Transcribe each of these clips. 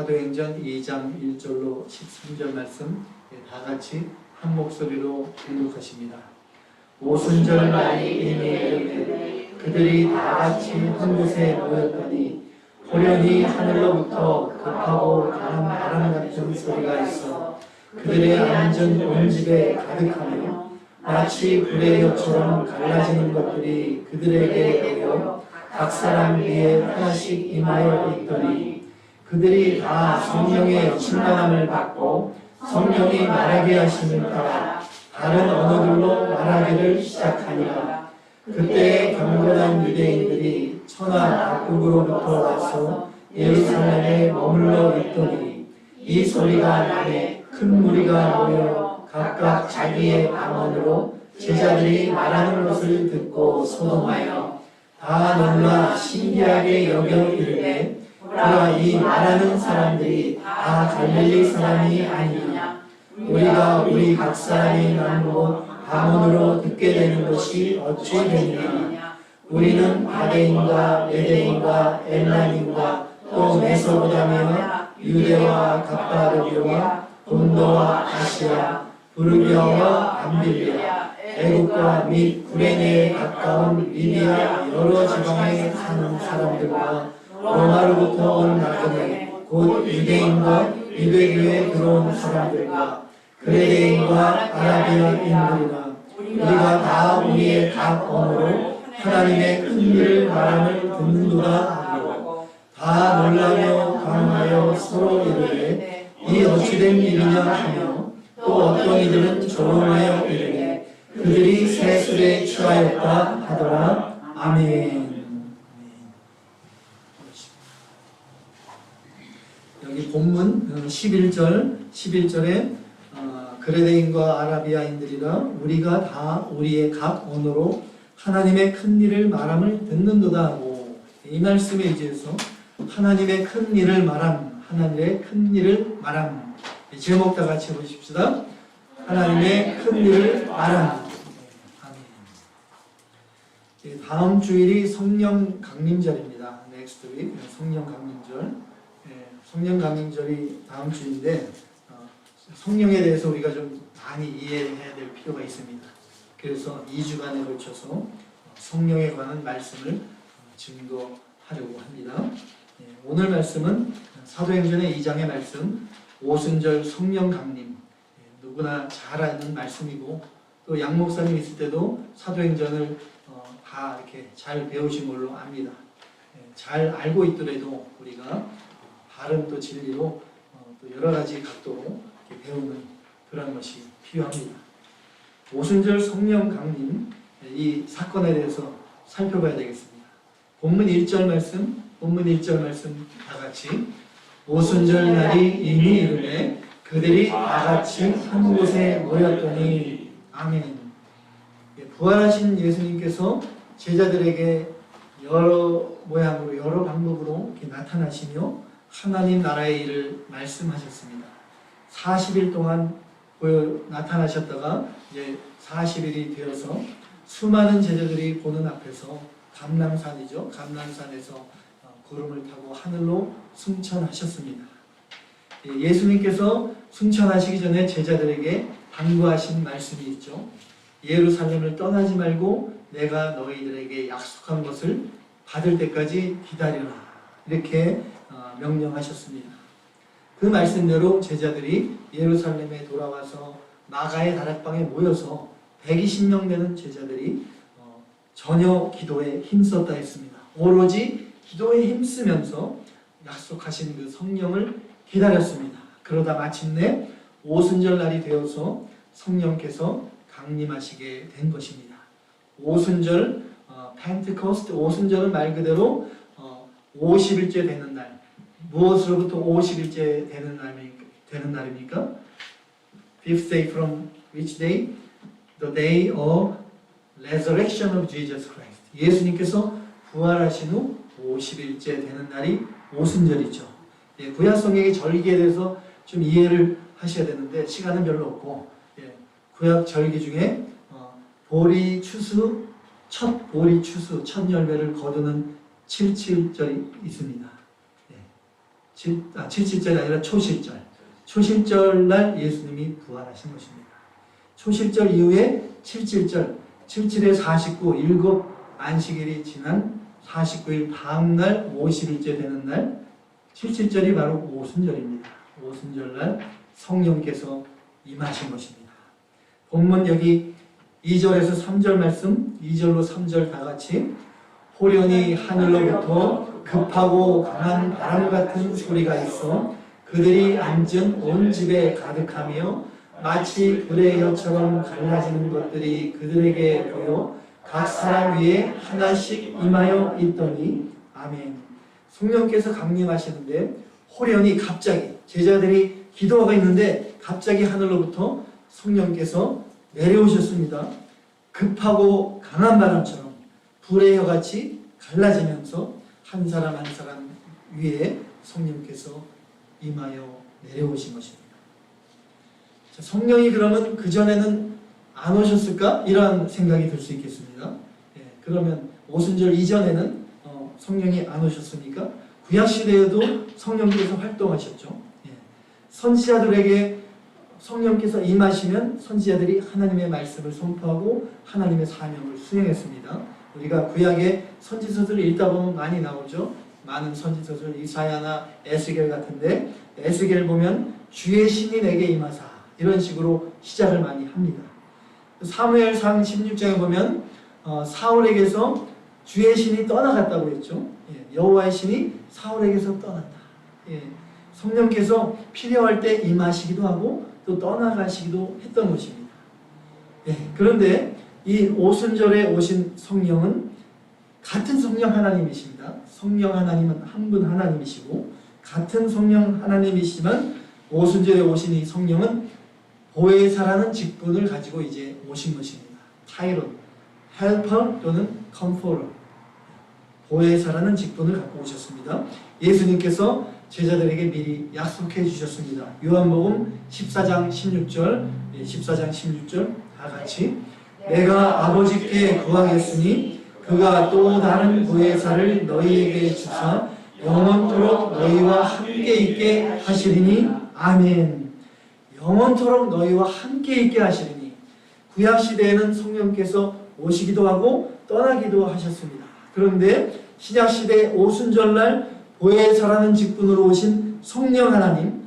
사도행전 2장 1절로 13절 말씀 다 같이 한 목소리로 교독하십니다. 오순절 날이 이미 이르되 그들이 다 같이 한 곳에 모였더니 호련히 하늘로부터 급하고 강한 바람 같은 소리가 있어 그들의 앉은 온 집에 가득하며 마치 불의 엽처럼 갈라지는 것들이 그들에게 보여 각 사람 위에 하나씩 임하여 있더니 그들이 다 성령의 충만함을 받고 성령이 말하게 하심을 따라 다른 언어들로 말하기를 시작하니라. 그때 경건한 유대인들이 천하 각국으로부터 와서 예루살렘에 머물러 있더니 이 소리가 나매 큰 무리가 모여 각각 자기의 방언으로 제자들이 말하는 것을 듣고 소동하여 다 놀라 신기하게 여겨 이르되 보라 이 말하는 사람들이 다 갈릴리 사람이 아니냐. 우리가 우리 각 사람이 난 곳 방언으로 듣게 되는 것이 어찌 되느냐. 우리는 바데인과 메데인과 엘란인과 또 메소포타미아 유대와 갑바도기와 본도와 아시아 부르기아와 밤빌리아 애국과 및 구레네에 가까운 리비아 여러 지방에 사는 사람들과 로마로부터 온 나그네 곧 유대인과 유대교에 들어온 사람들과 그레데인과 아라비아인들이나 우리가 다 우리의 각 언어로 하나님의 큰 일을 말함을 듣는도다 하고 다 놀라며 강하여 서로 이르되 이 어찌된 일이냐 하며 또 어떤 이들은 조롱하여 이르되 그들이 새 술에 취하였다 하더라. 아멘. 여기 본문 11절에 그레데인과 아라비아인들이라 우리가 다 우리의 각 언어로 하나님의 큰 일을 말함을 듣는도다 하고 이 말씀에 의지해서 하나님의 큰 일을 말함, 하나님의 큰 일을 말함. 제목 다 같이 보십시다. 하나님의 큰 일을 말함. 아멘. 다음 주일이 성령 강림절입니다. Next week 성령 강림절. 성령 강림절이 다음 주인데 성령에 대해서 우리가 좀 많이 이해해야 될 필요가 있습니다. 그래서 2주간에 걸쳐서 성령에 관한 말씀을 증거하려고 합니다. 오늘 말씀은 사도행전의 2장의 말씀 오순절 성령 강림, 누구나 잘 아는 말씀이고 또 양 목사님 있을 때도 사도행전을 다 이렇게 잘 배우신 걸로 압니다. 잘 알고 있더라도 우리가 바른 또 진리로 또 여러 가지 각도로 배우는 그런 것이 필요합니다. 오순절 성령 강림 이 사건에 대해서 살펴봐야 되겠습니다. 본문 1절 말씀 다 같이 오순절 날이 이미 이르매 그들이 다 같이 한 곳에 모였더니 아멘. 부활하신 예수님께서 제자들에게 여러 모양으로 여러 방법으로 이렇게 나타나시며 하나님 나라의 일을 말씀하셨습니다. 40일 동안 나타나셨다가 이제 40일이 되어서 수많은 제자들이 보는 앞에서 감람산이죠. 감람산에서 구름을 타고 하늘로 승천하셨습니다. 예수님께서 승천하시기 전에 제자들에게 당부하신 말씀이 있죠. 예루살렘을 떠나지 말고 내가 너희들에게 약속한 것을 받을 때까지 기다려라. 이렇게 명령하셨습니다. 그 말씀대로 제자들이 예루살렘에 돌아와서 마가의 다락방에 모여서 120명 되는 제자들이 전혀 기도에 힘썼다 했습니다. 오로지 기도에 힘쓰면서 약속하신 그 성령을 기다렸습니다. 그러다 마침내 오순절 날이 되어서 성령께서 강림하시게 된 것입니다. 오순절, 펜테코스트, 오순절은 말 그대로 50일째 되는 날. 무엇으로부터 50일째 되는 날입니까? Fifth day from which day? The day of resurrection of Jesus Christ. 예수님께서 부활하신 후 50일째 되는 날이 오순절이죠. 구약 성경의 절기에 대해서 좀 이해를 하셔야 되는데 시간은 별로 없고 구약 절기 중에 보리 추수, 첫 보리 추수, 첫 열매를 거두는 77절이 있습니다. 77절이 아니라 초실절. 초실절 날 예수님이 부활하신 것입니다. 초실절 이후에 77절, 77에 49, 7 안식일이 지난 49일 다음 날 50일째 되는 날 77절이 바로 오순절입니다. 오순절 날 성령께서 임하신 것입니다. 본문 여기 2절에서 3절 말씀, 2절로 3절 다 같이 호련히 하늘로부터 급하고 강한 바람 같은 소리가 있어 그들이 앉은 온 집에 가득하며 마치 불의 혀처럼 갈라지는 것들이 그들에게 보여 각 사람 위에 하나씩 임하여 있더니 아멘. 성령께서 강림하시는데 호련히 갑자기 제자들이 기도하고 있는데 갑자기 하늘로부터 성령께서 내려오셨습니다. 급하고 강한 바람처럼 불의 혀같이 갈라지면서 한 사람 한 사람 위에 성령께서 임하여 내려오신 것입니다. 자, 성령이 그러면 그전에는 안 오셨을까? 이런 생각이 들 수 있겠습니다. 예, 그러면 오순절 이전에는 성령이 안 오셨습니까? 구약시대에도 성령께서 활동하셨죠. 예, 선지자들에게 성령께서 임하시면 선지자들이 하나님의 말씀을 선포하고 하나님의 사명을 수행했습니다. 우리가 구약의 선지서들을 읽다 보면 많이 나오죠. 많은 선지서들 이사야나 에스겔 같은데 에스겔 보면 주의 신이 내게 임하사 이런 식으로 시작을 많이 합니다. 사무엘상 16장에 보면 사울에게서 주의 신이 떠나갔다고 했죠. 예, 여호와의 신이 사울에게서 떠났다. 예, 성령께서 필요할 때 임하시기도 하고 또 떠나가시기도 했던 것입니다. 예, 그런데 이 오순절에 오신 성령은 같은 성령 하나님이십니다. 성령 하나님은 한 분 하나님이시고 같은 성령 하나님이시지만 오순절에 오신 이 성령은 보혜사라는 직분을 가지고 이제 오신 것입니다. 타이론, 헬퍼 또는 컴포러, 보혜사라는 직분을 갖고 오셨습니다. 예수님께서 제자들에게 미리 약속해 주셨습니다. 요한복음 14장 16절, 14장 16절 다 같이 내가 아버지께 구하겠으니 그가 또 다른 보혜사를 너희에게 주사 영원토록 너희와 함께 있게 하시리니 아멘. 영원토록 너희와 함께 있게 하시리니 구약시대에는 성령께서 오시기도 하고 떠나기도 하셨습니다. 그런데 신약시대 오순절날 보혜사라는 직분으로 오신 성령 하나님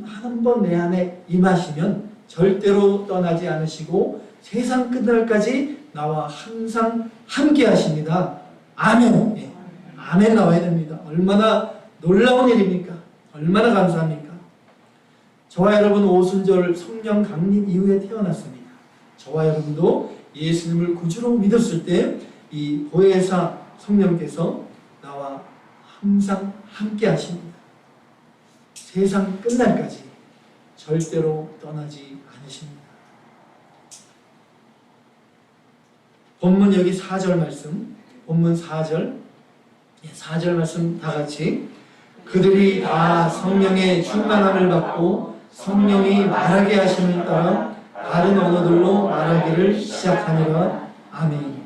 한 번 내 안에 임하시면 절대로 떠나지 않으시고 세상 끝날까지 나와 항상 함께 하십니다. 아멘. 네. 아멘 나와야 됩니다. 얼마나 놀라운 일입니까? 얼마나 감사합니까? 저와 여러분 오순절 성령 강림 이후에 태어났습니다. 저와 여러분도 예수님을 구주로 믿었을 때 이 보혜사 성령께서 나와 항상 함께 하십니다. 세상 끝날까지 절대로 떠나지 않으십니다. 본문 여기 4절 말씀, 본문 4절 말씀 다 같이 그들이 다 성령의 충만함을 받고 성령이 말하게 하심을 따라 다른 언어들로 말하기를 시작하니라. 아멘.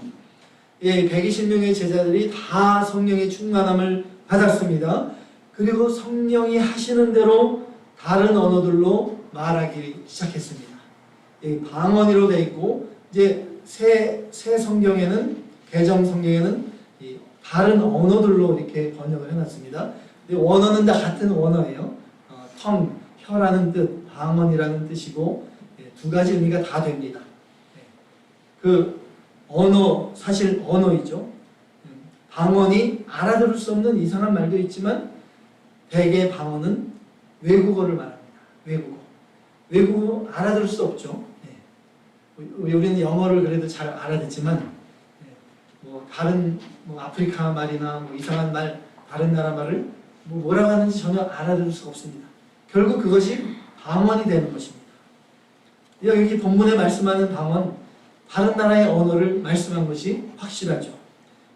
예, 120명의 제자들이 다 성령의 충만함을 받았습니다. 그리고 성령이 하시는 대로 다른 언어들로 말하기 시작했습니다. 예, 방언으로 되어 있고 이제 새 성경에는 개정 성경에는 다른 언어들로 이렇게 번역을 해놨습니다. 원어는 다 같은 원어예요. 텅, 혀라는 뜻, 방언이라는 뜻이고 두 가지 의미가 다 됩니다. 그 언어, 사실 언어이죠. 방언이 알아들을 수 없는 이상한 말도 있지만 대개 방언은 외국어를 말합니다. 외국어 알아들을 수 없죠. 우리는 영어를 그래도 잘 알아듣지만 다른 아프리카 말이나 이상한 말, 다른 나라 말을 뭐라고 하는지 전혀 알아들을 수가 없습니다. 결국 그것이 방언이 되는 것입니다. 여기 본문에 말씀하는 방언, 다른 나라의 언어를 말씀한 것이 확실하죠.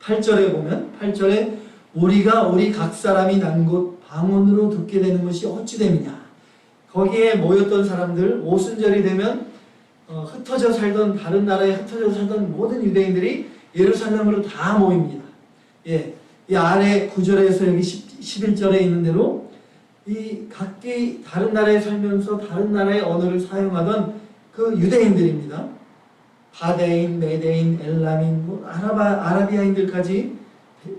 8절에 보면 8절에 우리가 우리 각 사람이 난 곳 방언으로 듣게 되는 것이 어찌 됨이냐. 거기에 모였던 사람들 오순절이 되면 흩어져 살던 다른 나라에 흩어져 살던 모든 유대인들이 예루살렘으로 다 모입니다. 예, 이 아래 9절에서 여기 11절에 있는 대로 이 각기 다른 나라에 살면서 다른 나라의 언어를 사용하던 그 유대인들입니다. 바데인, 메데인, 엘람인, 아라비아인들까지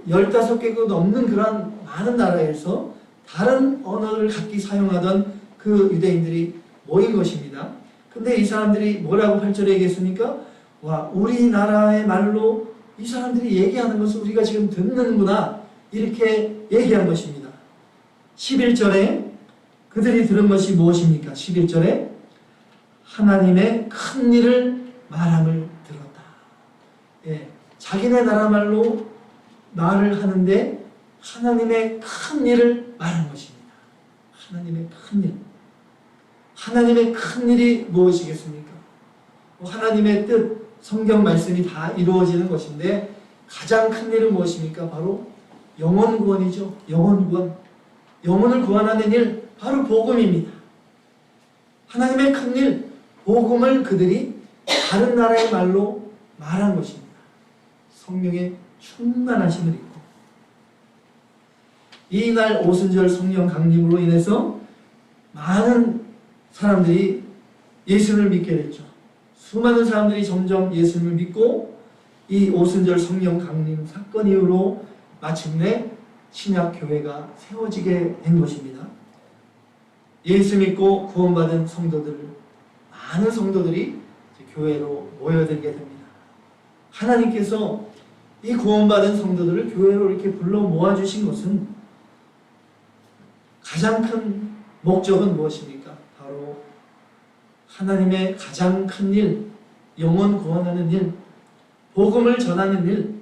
15개국 넘는 그런 많은 나라에서 다른 언어를 각기 사용하던 그 유대인들이 모인 것입니다. 근데 이 사람들이 뭐라고 8절에 얘기했습니까? 와, 우리나라의 말로 이 사람들이 얘기하는 것을 우리가 지금 듣는구나, 이렇게 얘기한 것입니다. 11절에 그들이 들은 것이 무엇입니까? 11절에 하나님의 큰 일을 말함을 들었다. 예, 자기네 나라 말로 말을 하는데 하나님의 큰 일을 말한 것입니다. 하나님의 큰 일. 하나님의 큰 일이 무엇이겠습니까? 하나님의 뜻, 성경 말씀이 다 이루어지는 것인데 가장 큰 일은 무엇입니까? 바로 영혼 구원이죠. 영혼 구원. 영혼을 구원하는 일, 바로 복음입니다. 하나님의 큰 일, 복음을 그들이 다른 나라의 말로 말한 것입니다. 성령의 충만하심을 입고. 이날 오순절 성령 강림으로 인해서 많은 사람들이 예수를 믿게 됐죠. 수많은 사람들이 점점 예수를 믿고 이 오순절 성령 강림 사건 이후로 마침내 신약교회가 세워지게 된 것입니다. 예수 믿고 구원받은 성도들, 많은 성도들이 교회로 모여들게 됩니다. 하나님께서 이 구원받은 성도들을 교회로 이렇게 불러 모아주신 것은 가장 큰 목적은 무엇입니까? 바로 하나님의 가장 큰 일, 영혼 구원하는 일, 복음을 전하는 일,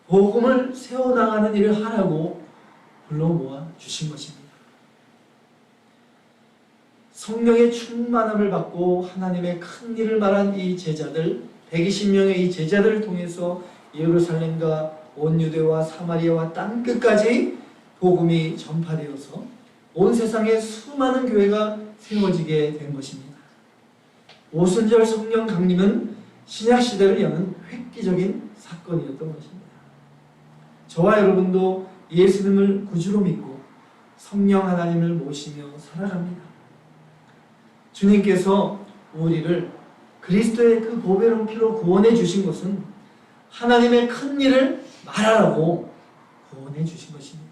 복음을 세워나가는 일을 하라고 불러 모아주신 것입니다. 성령의 충만함을 받고 하나님의 큰 일을 말한 이 제자들, 120명의 이 제자들을 통해서 예루살렘과 온 유대와 사마리아와 땅끝까지 복음이 전파되어서 온 세상에 수많은 교회가 세워지게 된 것입니다. 오순절 성령 강림은 신약시대를 여는 획기적인 사건이었던 것입니다. 저와 여러분도 예수님을 구주로 믿고 성령 하나님을 모시며 살아갑니다. 주님께서 우리를 그리스도의 그 보배로운 피로 구원해 주신 것은 하나님의 큰 일을 말하라고 구원해 주신 것입니다.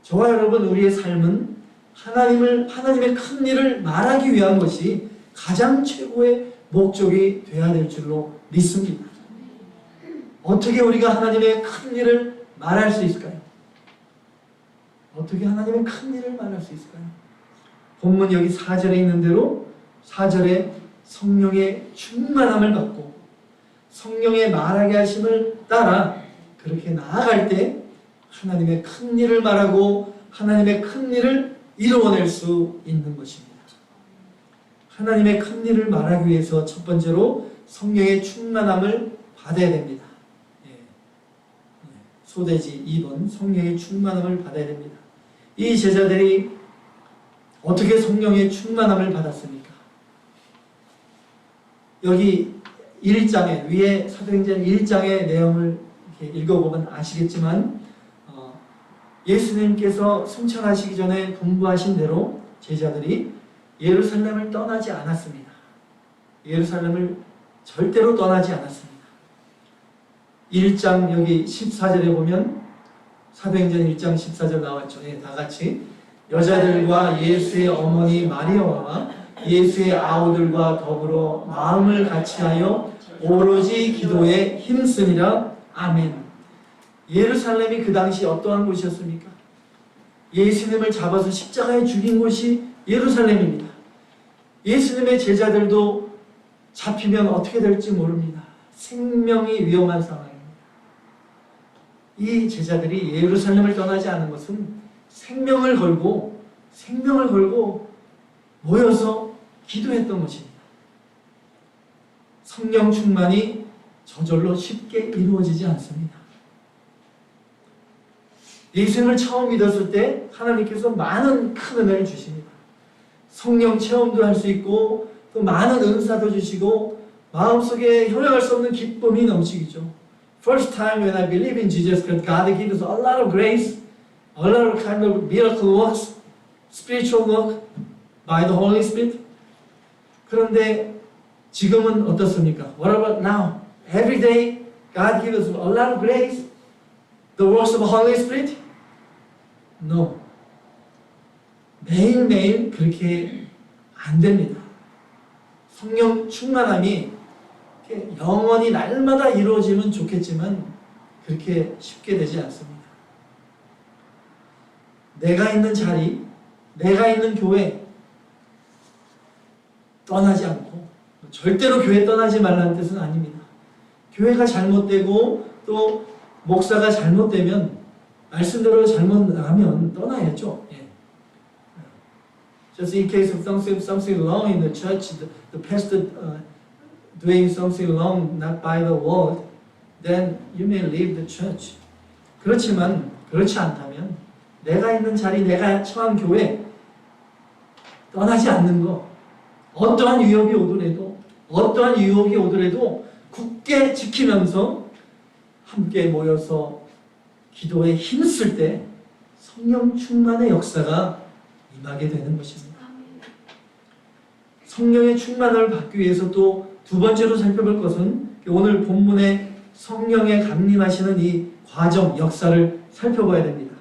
저와 여러분, 우리의 삶은 하나님의 큰 일을 말하기 위한 것이 가장 최고의 목적이 되어야 될 줄로 믿습니다. 어떻게 우리가 하나님의 큰 일을 말할 수 있을까요? 어떻게 하나님의 큰 일을 말할 수 있을까요? 본문 여기 4절에 있는 대로 4절에 성령의 충만함을 받고 성령의 말하게 하심을 따라 그렇게 나아갈 때 하나님의 큰 일을 말하고 하나님의 큰 일을 이루어낼 수 있는 것입니다. 하나님의 큰 일을 말하기 위해서 첫 번째로 성령의 충만함을 받아야 됩니다. 소대지 2번, 성령의 충만함을 받아야 됩니다. 이 제자들이 어떻게 성령의 충만함을 받았습니까? 여기 1장에, 위에 사도행전 1장의 내용을 이렇게 읽어보면 아시겠지만 예수님께서 승천하시기 전에 분부하신 대로 제자들이 예루살렘을 떠나지 않았습니다. 예루살렘을 절대로 떠나지 않았습니다. 1장 여기 14절에 보면 사도행전 1장 14절 나왔죠. 네, 다 같이 여자들과 예수의 어머니 마리아와 예수의 아우들과 더불어 마음을 같이하여 오로지 기도에 힘쓰니라. 아멘. 예루살렘이 그 당시 어떠한 곳이었습니까? 예수님을 잡아서 십자가에 죽인 곳이 예루살렘입니다. 예수님의 제자들도 잡히면 어떻게 될지 모릅니다. 생명이 위험한 상황입니다. 이 제자들이 예루살렘을 떠나지 않은 것은 생명을 걸고 모여서 기도했던 것입니다. 성령 충만이 저절로 쉽게 이루어지지 않습니다. 예수님을 처음 믿었을 때 하나님께서 많은 큰 은혜를 주십니다. 성령 체험도 할 수 있고 또 많은 은사도 주시고 마음속에 형용할 수 없는 기쁨이 넘치죠. First time when I believe in Jesus Christ, God gives us a lot of grace, a lot of kind of miracle works. spiritual work by the Holy Spirit. 그런데 지금은 어떻습니까? What about now? Every day God gives us a lot of grace. The works of the Holy Spirit? No. 매일매일 그렇게 안 됩니다. 성령 충만함이 영원히 날마다 이루어지면 좋겠지만 그렇게 쉽게 되지 않습니다. 내가 있는 자리, 내가 있는 교회 떠나지 않고 절대로 교회 떠나지 말라는 뜻은 아닙니다. 교회가 잘못되고 또 목사가 잘못되면 말씀대로 잘못 나가면 떠나야죠. 예. Just in case of something wrong in the church, the pastor doing something wrong not by the word, then you may leave the church. 그렇지만 그렇지 않다면 내가 있는 자리, 내가 처한 교회 떠나지 않는 거, 어떠한 위협이 오더라도 어떠한 유혹이 오더라도 굳게 지키면서 함께 모여서 기도에 힘쓸 때 성령 충만의 역사가 임하게 되는 것입니다. 성령의 충만을 받기 위해서 또 두 번째로 살펴볼 것은 오늘 본문의 성령의 강림하시는 이 과정, 역사를 살펴봐야 됩니다.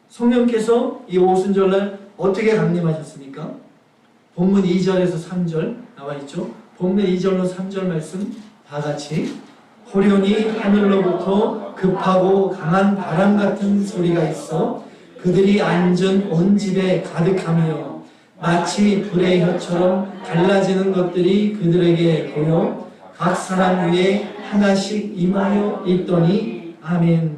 성령께서 이 오순절날 어떻게 강림하셨습니까? 본문 2절에서 3절 나와 있죠. 본문 2절로 3절 말씀 다 같이 호련히 하늘로부터 급하고 강한 바람 같은 소리가 있어 그들이 앉은 온 집에 가득하며 마치 불의 혀처럼 갈라지는 것들이 그들에게 보여 각 사람 위에 하나씩 임하여 있더니 아멘.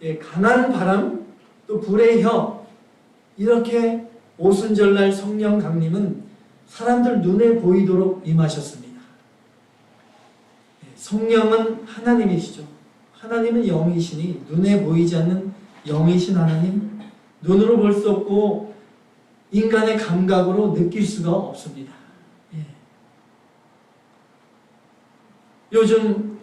예, 강한 바람 또 불의 혀 이렇게 오순절날 성령 강림은 사람들 눈에 보이도록 임하셨습니다. 예, 성령은 하나님이시죠. 하나님은 영이시니 눈에 보이지 않는 영이신 하나님, 눈으로 볼 수 없고 인간의 감각으로 느낄 수가 없습니다. 예. 요즘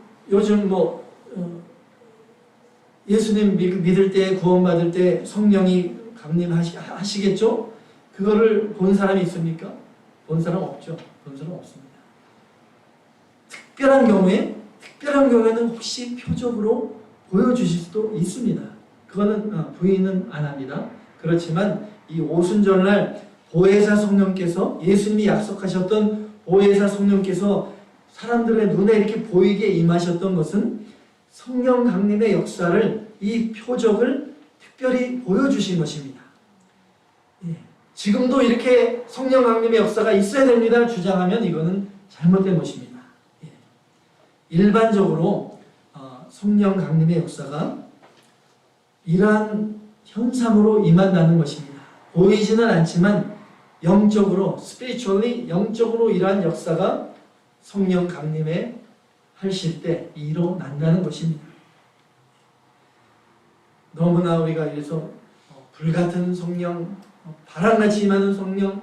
예수님 믿을 때 구원받을 때 성령이 강림하시겠죠? 그거를 본 사람이 있습니까? 본 사람 없죠. 본 사람 없습니다. 특별한 경우에는 혹시 표적으로 보여주실 수도 있습니다. 그거는 부인은 안 합니다. 그렇지만 이 오순절날 보혜사 성령께서 예수님이 약속하셨던 보혜사 성령께서 사람들의 눈에 이렇게 보이게 임하셨던 것은 성령 강림의 역사를 이 표적을 특별히 보여주신 것입니다. 예. 지금도 이렇게 성령 강림의 역사가 있어야 됩니다 주장하면 이거는 잘못된 것입니다. 예. 일반적으로 성령 강림의 역사가 이러한 현상으로 임한다는 것입니다. 보이지는 않지만 영적으로, spiritually, 영적으로 이러한 역사가 성령 강림에 하실 때 일어난다는 것입니다. 너무나 우리가 이래서 불같은 성령, 바람같이 임하는 성령,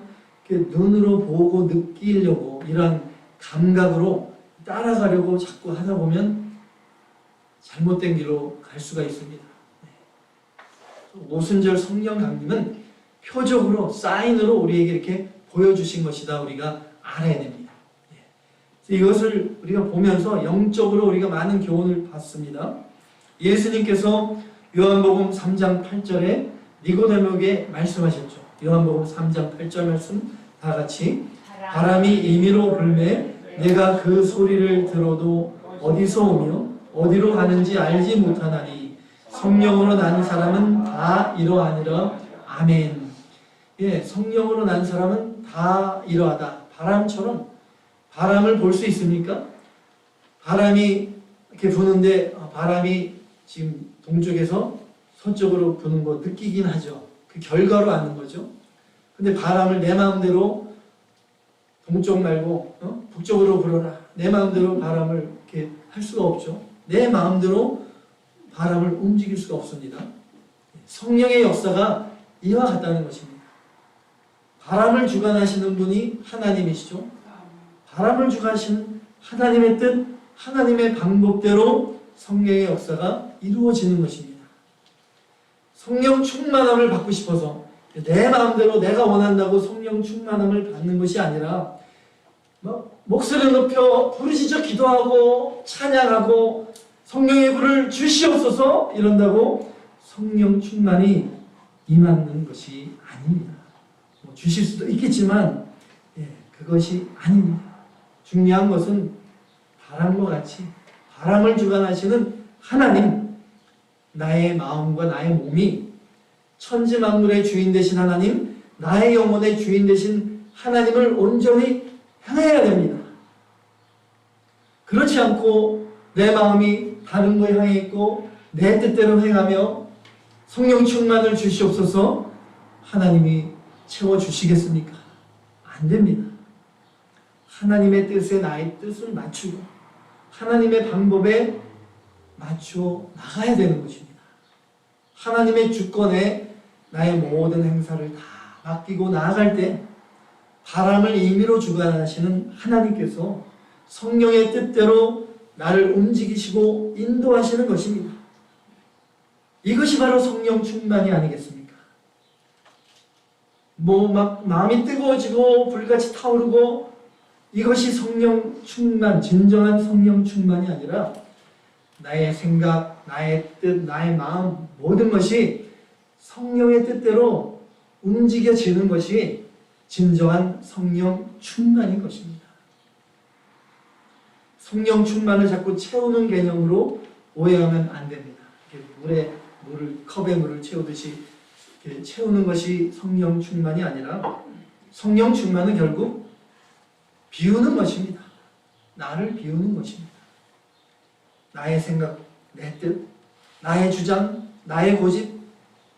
눈으로 보고 느끼려고 이러한 감각으로 따라가려고 자꾸 하다 보면 잘못된 길로 갈 수가 있습니다. 오순절 성령 강림은 표적으로, 사인으로 우리에게 이렇게 보여주신 것이다 우리가 알아야 됩니다. 이것을 우리가 보면서 영적으로 우리가 많은 교훈을 받습니다. 예수님께서 요한복음 3장 8절에 니고데모에게 말씀하셨죠. 요한복음 3장 8절 말씀 다 같이 바람이 임의로 불매 내가 그 소리를 들어도 어디서 오며 어디로 가는지 알지 못하나니 성령으로 난 사람은 다 이러하니라. 아멘. 예, 성령으로 난 사람은 다 이러하다. 바람처럼 바람을 볼 수 있습니까? 바람이 이렇게 부는데 바람이 지금 동쪽에서 서쪽으로 부는 거 느끼긴 하죠. 그 결과로 아는 거죠. 근데 바람을 내 마음대로 동쪽 말고 북쪽으로 불어라. 내 마음대로 바람을 이렇게 할 수가 없죠. 내 마음대로 바람을 움직일 수가 없습니다. 성령의 역사가 이와 같다는 것입니다. 바람을 주관하시는 분이 하나님이시죠. 바람을 주관하시는 하나님의 뜻, 하나님의 방법대로 성령의 역사가 이루어지는 것입니다. 성령 충만함을 받고 싶어서 내 마음대로 내가 원한다고 성령 충만함을 받는 것이 아니라 목소리 높여 부르짖어 기도하고 찬양하고 성령의 불을 주시옵소서 이런다고 성령 충만이 임하는 것이 아닙니다. 주실 수도 있겠지만 그것이 아닙니다. 중요한 것은 바람과 같이 바람을 주관하시는 하나님, 나의 마음과 나의 몸이 천지 만물의 주인 되신 하나님, 나의 영혼의 주인 되신 하나님을 온전히 향해야 됩니다. 그렇지 않고 내 마음이 다른 거 향해 있고 내 뜻대로 행하며 성령 충만을 주시옵소서 하나님이 채워주시겠습니까? 안 됩니다. 하나님의 뜻에 나의 뜻을 맞추고 하나님의 방법에 맞추어 나가야 되는 것입니다. 하나님의 주권에 나의 모든 행사를 다 맡기고 나아갈 때 바람을 임의로 주관하시는 하나님께서 성령의 뜻대로 나를 움직이시고 인도하시는 것입니다. 이것이 바로 성령 충만이 아니겠습니까? 마음이 뜨거워지고 불같이 타오르고 이것이 성령 충만, 진정한 성령 충만이 아니라 나의 생각, 나의 뜻, 나의 마음 모든 것이 성령의 뜻대로 움직여지는 것이 진정한 성령 충만인 것입니다. 성령 충만을 자꾸 채우는 개념으로 오해하면 안 됩니다. 컵에 물을 채우듯이 채우는 것이 성령 충만이 아니라 성령 충만은 결국 비우는 것입니다. 나를 비우는 것입니다. 나의 생각, 내 뜻, 나의 주장, 나의 고집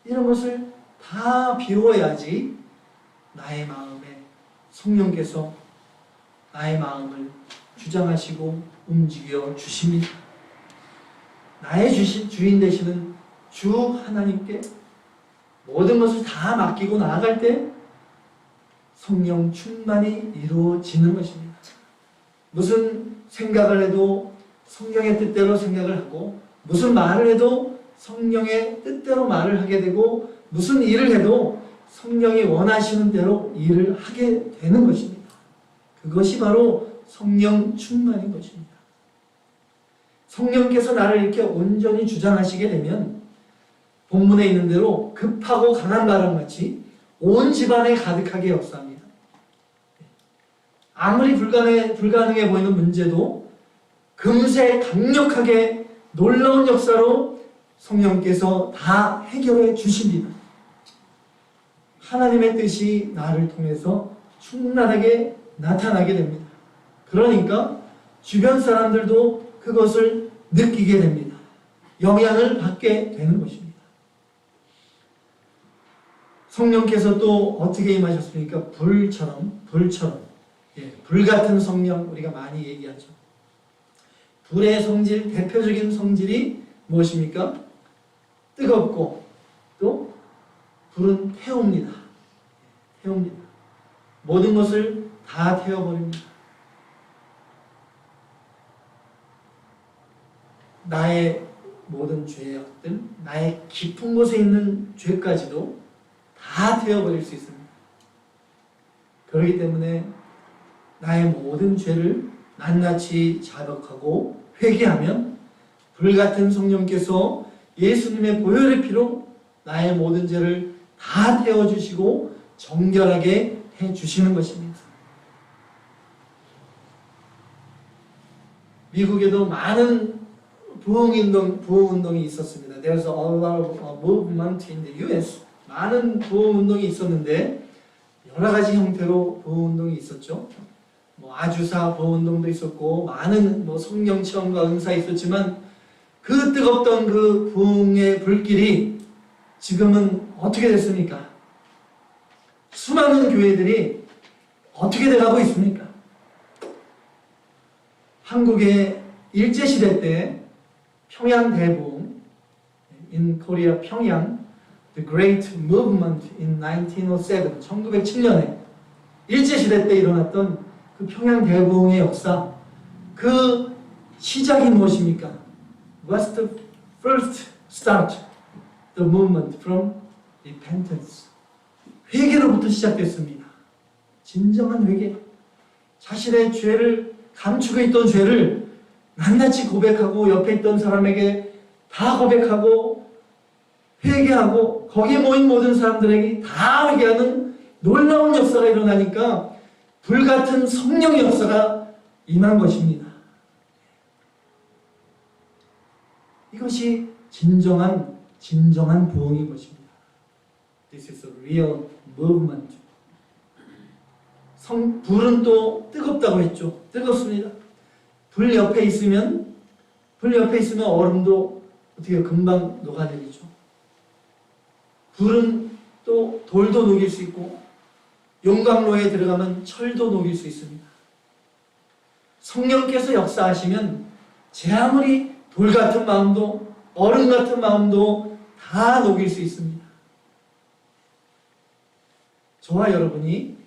이런 것을 다 비워야지 나의 마음에 성령께서 나의 마음을 주장하시고 움직여 주십니다. 나의 주인 되시는 주 하나님께 모든 것을 다 맡기고 나아갈 때 성령 충만이 이루어지는 것입니다. 무슨 생각을 해도 성령의 뜻대로 생각을 하고 무슨 말을 해도 성령의 뜻대로 말을 하게 되고 무슨 일을 해도 성령이 원하시는 대로 일을 하게 되는 것입니다. 그것이 바로 성령 충만인 것입니다. 성령께서 나를 이렇게 온전히 주장하시게 되면 본문에 있는 대로 급하고 강한 바람같이 온 집안에 가득하게 역사합니다. 아무리 불가능해 보이는 문제도 금세 강력하게 놀라운 역사로 성령께서 다 해결해 주십니다. 하나님의 뜻이 나를 통해서 충만하게 나타나게 됩니다. 그러니까 주변 사람들도 그것을 느끼게 됩니다. 영향을 받게 되는 것입니다. 성령께서 또 어떻게 임하셨습니까? 불처럼 불같은 성령 우리가 많이 얘기하죠. 불의 성질, 대표적인 성질이 무엇입니까? 뜨겁고 또 불은 태웁니다. 모든 것을 다 태워버립니다. 나의 모든 죄악들, 나의 깊은 곳에 있는 죄까지도 다 태워버릴 수 있습니다. 그렇기 때문에 나의 모든 죄를 낱낱이 자백하고 회개하면 불같은 성령께서 예수님의 보혈의 피로 나의 모든 죄를 다 태워주시고 정결하게 해주시는 것입니다. 미국에도 많은 부흥운동이 있었습니다. There's a lot of movement in the US. 많은 부흥운동이 있었는데 여러 가지 형태로 부흥운동이 있었죠. 아주사 부흥운동도 있었고 많은 성령 체험과 은사 있었지만 그 뜨겁던 그 부흥의 불길이 지금은 어떻게 됐습니까? 수많은 교회들이 어떻게 돼가고 있습니까? 한국의 일제시대 때 평양 대부흥, in Korea 평양, the Great Movement in 1907, 1907년에 일제시대 때 일어났던 그 평양 대부흥의 역사, 그 시작이 무엇입니까? What's the first start? The movement from repentance. 시작됐습니다. 진정한 회개. 자신의 죄를, 감추고 있던 죄를 낱낱이 고백하고 옆에 있던 사람에게 다 고백하고 회개하고 거기에 모인 모든 사람들에게 다 회개하는 놀라운 역사가 일어나니까 불같은 성령의 역사가 임한 것입니다. 이것이 진정한 부흥인 것입니다. This is a real movement. 불은 또 뜨겁다고 했죠. 뜨겁습니다. 불 옆에 있으면 얼음도 어떻게 금방 녹아내리죠. 불은 또 돌도 녹일 수 있고 용광로에 들어가면 철도 녹일 수 있습니다. 성령께서 역사하시면 제 아무리 돌 같은 마음도 얼음 같은 마음도 다 녹일 수 있습니다. 저와 여러분이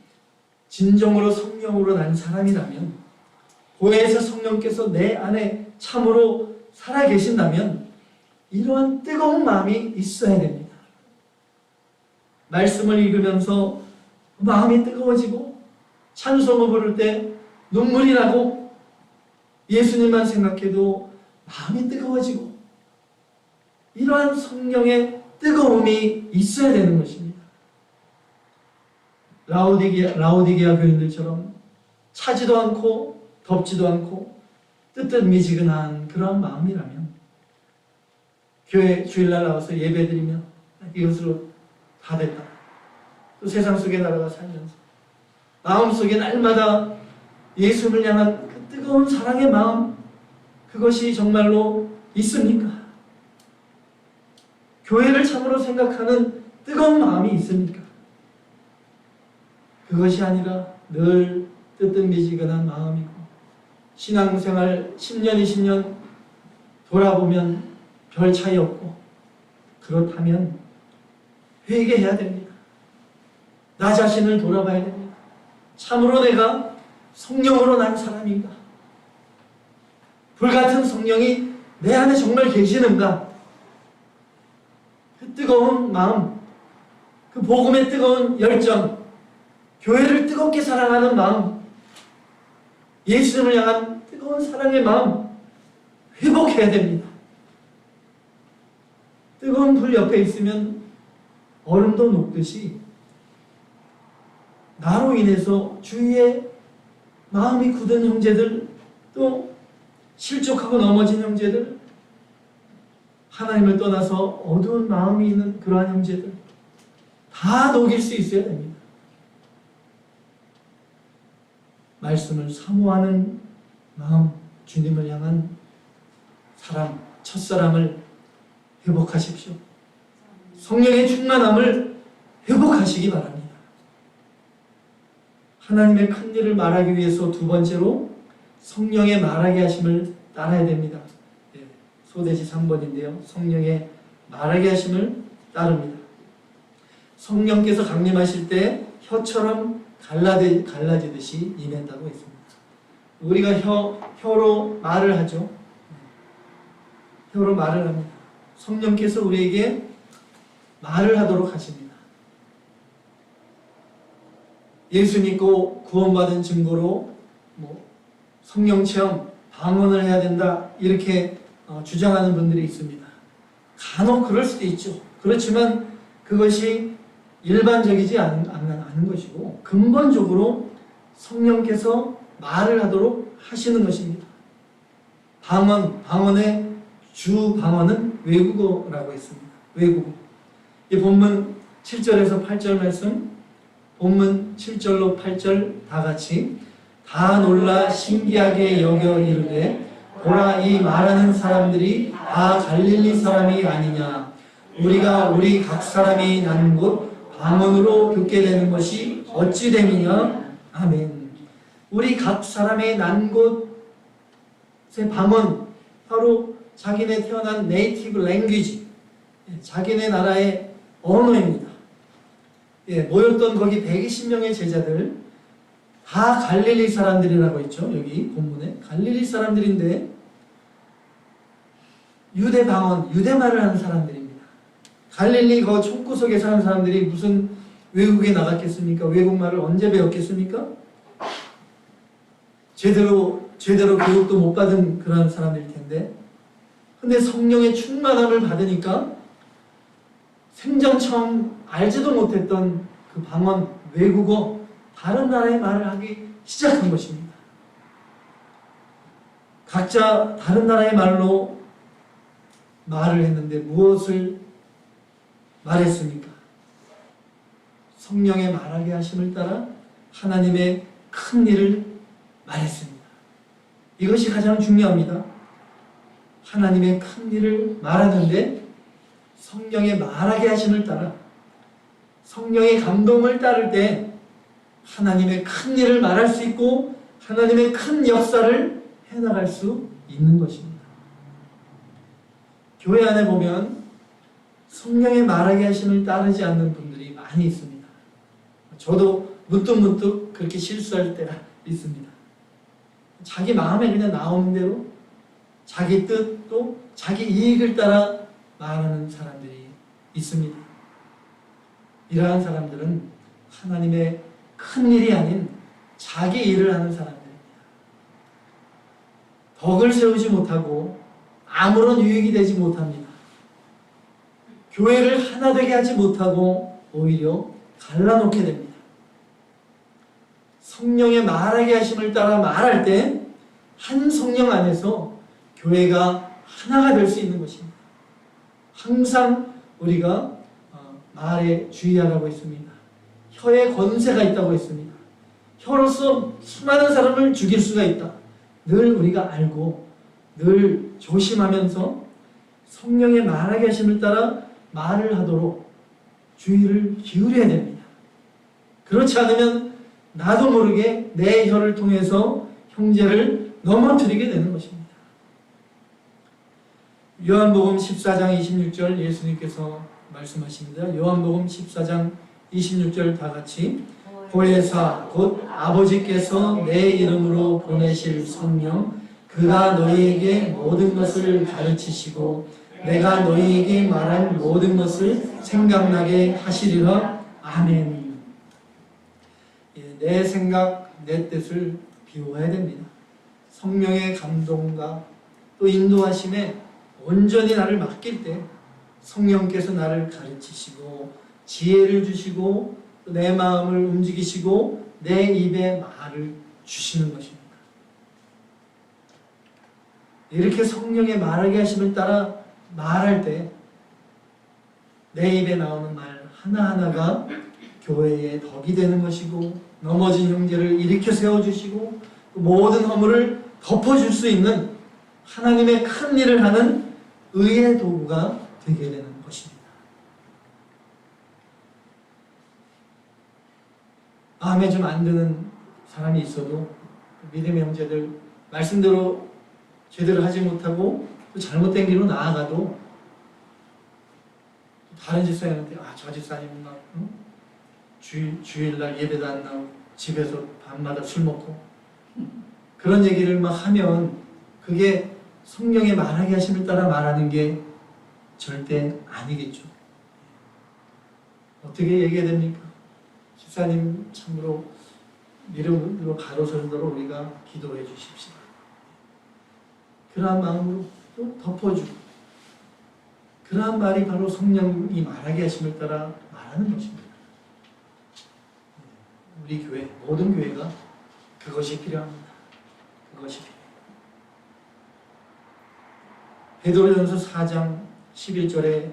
진정으로 성령으로 난 사람이라면, 교회에서 성령께서 내 안에 참으로 살아계신다면 이러한 뜨거운 마음이 있어야 됩니다. 말씀을 읽으면서 마음이 뜨거워지고 찬송을 부를 때 눈물이 나고 예수님만 생각해도 마음이 뜨거워지고 이러한 성령의 뜨거움이 있어야 되는 것입니다. 라오디게아 교인들처럼 차지도 않고 덥지도 않고 뜨뜻미지근한 그런 마음이라면 교회 주일날 나와서 예배드리면 이것으로 다 됐다. 또 세상 속에 나라가 살면서 마음속에 날마다 예수를 향한 그 뜨거운 사랑의 마음, 그것이 정말로 있습니까? 교회를 참으로 생각하는 뜨거운 마음이 있습니까? 그것이 아니라 늘 뜨뜻미지근한 마음이고 신앙생활 10년, 20년 돌아보면 별 차이 없고, 그렇다면 회개해야 됩니다. 나 자신을 돌아봐야 됩니다. 참으로 내가 성령으로 난 사람인가? 불같은 성령이 내 안에 정말 계시는가? 그 뜨거운 마음, 그 복음의 뜨거운 열정, 교회를 뜨겁게 사랑하는 마음, 예수님을 향한 뜨거운 사랑의 마음 회복해야 됩니다. 뜨거운 불 옆에 있으면 얼음도 녹듯이 나로 인해서 주위에 마음이 굳은 형제들, 또 실족하고 넘어진 형제들, 하나님을 떠나서 어두운 마음이 있는 그러한 형제들 다 녹일 수 있어야 됩니다. 말씀을 사모하는 마음, 주님을 향한 사랑, 첫사랑을 회복하십시오. 성령의 충만함을 회복하시기 바랍니다. 하나님의 큰 일을 말하기 위해서 두 번째로 성령의 말하게 하심을 따라야 됩니다. 소대지 3번인데요. 성령의 말하게 하심을 따릅니다. 성령께서 강림하실 때 혀처럼 갈라지듯이 임했다고 했습니다. 우리가 혀로 말을 하죠. 혀로 말을 합니다. 성령께서 우리에게 말을 하도록 하십니다. 예수 믿고 구원받은 증거로 성령 체험, 방언을 해야 된다 이렇게 주장하는 분들이 있습니다. 간혹 그럴 수도 있죠. 그렇지만 그것이 일반적이지 않은 것이고 근본적으로 성령께서 말을 하도록 하시는 것입니다. 방언의 주 방언은 외국어라고 했습니다. 외국어. 이 본문 7절에서 8절 말씀, 본문 7절로 8절 다 같이 다 놀라 신기하게 여겨 이르되 보라 이 말하는 사람들이 다 갈릴리 사람이 아니냐. 우리가 우리 각 사람이 난 곳 방언으로 듣게 되는 것이 어찌 됨이냐. 아멘. 우리 각 사람의 난 곳의 방언, 바로 자기네 태어난 네이티브 랭귀지, 자기네 나라의 언어입니다. 모였던 거기 120명의 제자들 다 갈릴리 사람들이라고 했죠. 여기 본문에 갈릴리 사람들인데 유대 방언, 유대말을 하는 사람들입니다. 갈릴리 그 총구석에 사는 사람들이 무슨 외국에 나갔겠습니까? 외국말을 언제 배웠겠습니까? 제대로 교육도 못 받은 그런 사람일 텐데, 근데 성령의 충만함을 받으니까 생전 처음 알지도 못했던 그 방언, 외국어, 다른 나라의 말을 하기 시작한 것입니다. 각자 다른 나라의 말로 말을 했는데 무엇을 말했습니까? 성령의 말하게 하심을 따라 하나님의 큰 일을 말했습니다. 이것이 가장 중요합니다. 하나님의 큰 일을 말하는데 성령의 말하게 하심을 따라, 성령의 감동을 따를 때 하나님의 큰 일을 말할 수 있고 하나님의 큰 역사를 해나갈 수 있는 것입니다. 교회 안에 보면 성령의 말하게 하심을 따르지 않는 분들이 많이 있습니다. 저도 문득문득 그렇게 실수할 때가 있습니다. 자기 마음에 그냥 나오는 대로 자기 뜻도 자기 이익을 따라 말하는 사람들이 있습니다. 이러한 사람들은 하나님의 큰 일이 아닌 자기 일을 하는 사람들입니다. 덕을 세우지 못하고 아무런 유익이 되지 못합니다. 교회를 하나 되게 하지 못하고 오히려 갈라놓게 됩니다. 성령의 말하게 하심을 따라 말할 때 한 성령 안에서 교회가 하나가 될 수 있는 것입니다. 항상 우리가 말에 주의하라고 했습니다. 혀에 권세가 있다고 했습니다. 혀로서 수많은 사람을 죽일 수가 있다. 늘 우리가 알고 늘 조심하면서 성령의 말하게 하심을 따라 말을 하도록 주의를 기울여야 됩니다. 그렇지 않으면 나도 모르게 내 혀를 통해서 형제를 넘어뜨리게 되는 것입니다. 요한복음 14장 26절 예수님께서 말씀하십니다. 요한복음 14장 26절 다 같이, 보혜사 곧 아버지께서 내 이름으로 보내실 성령 그가 너희에게 모든 것을 가르치시고 내가 너희에게 말한 모든 것을 생각나게 하시리라. 아멘. 내 생각, 내 뜻을 비워야 됩니다. 성령의 감동과 또 인도하심에 온전히 나를 맡길 때 성령께서 나를 가르치시고 지혜를 주시고 또 내 마음을 움직이시고 내 입에 말을 주시는 것입니다. 이렇게 성령의 말하게 하심을 따라 말할 때 내 입에 나오는 말 하나하나가 교회의 덕이 되는 것이고 넘어진 형제를 일으켜 세워주시고 모든 허물을 덮어줄 수 있는 하나님의 큰 일을 하는 의의 도구가 되게 되는 것입니다. 마음에 좀 안 드는 사람이 있어도 믿음의 형제들 말씀대로 제대로 하지 못하고 또 잘못된 길로 나아가도 다른 집사님한테 저 집사님은 막 주일날 예배도 안 나오고 집에서 밤마다 술 먹고 그런 얘기를 막 하면 그게 성령의 말하게 하심을 따라 말하는 게 절대 아니겠죠. 어떻게 얘기해야 됩니까? 집사님 참으로 믿음으로 바로 서도록 우리가 기도해 주십시오. 그러한 마음으로 또 덮어주고 그러한 말이 바로 성령이 말하게 하심을 따라 말하는 것입니다. 우리 교회, 모든 교회가 그것이 필요합니다. 그것이 필요해요. 베드로전서 4장 11절에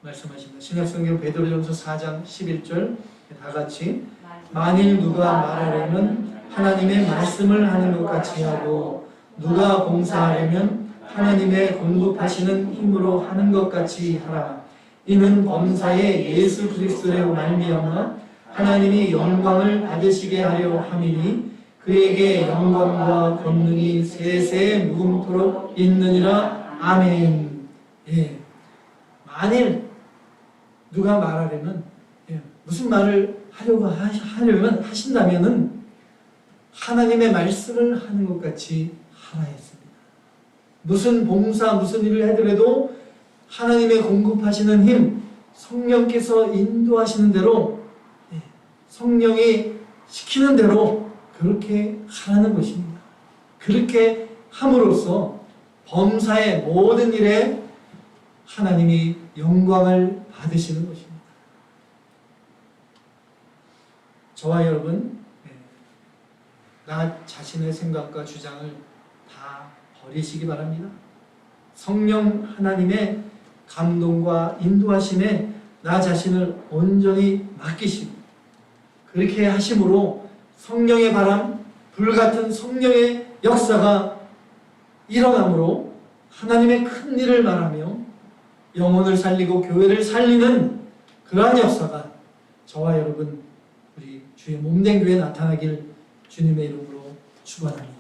말씀하십니다. 신약성경 베드로전서 4장 11절 다 같이, 만일 누가 말하려면 하나님의 말씀을 하는 것 같이 하고 누가 봉사하려면 하나님의 공급하시는 힘으로 하는 것 같이 하라. 이는 범사에 예수 그리스도로 말미암아 하나님이 영광을 받으시게 하려 함이니 그에게 영광과 권능이 세세 무궁토록 있느니라. 아멘. 예. 만일 누가 말하려면 무슨 말을 하려면 하신다면은 하나님의 말씀을 하는 것 같이 하라 했습니다. 무슨 봉사, 무슨 일을 하더라도 하나님의 공급하시는 힘, 성령께서 인도하시는 대로 성령이 시키는 대로 그렇게 하라는 것입니다. 그렇게 함으로써 범사의 모든 일에 하나님이 영광을 받으시는 것입니다. 저와 여러분, 나 자신의 생각과 주장을 다 버리시기 바랍니다. 성령 하나님의 감동과 인도하심에 나 자신을 온전히 맡기시고, 그렇게 하심으로 성령의 바람, 불같은 성령의 역사가 일어나므로 하나님의 큰 일을 말하며 영혼을 살리고 교회를 살리는 그러한 역사가 저와 여러분, 우리 주의 몸된 교회에 나타나길 주님의 이름으로 축원합니다.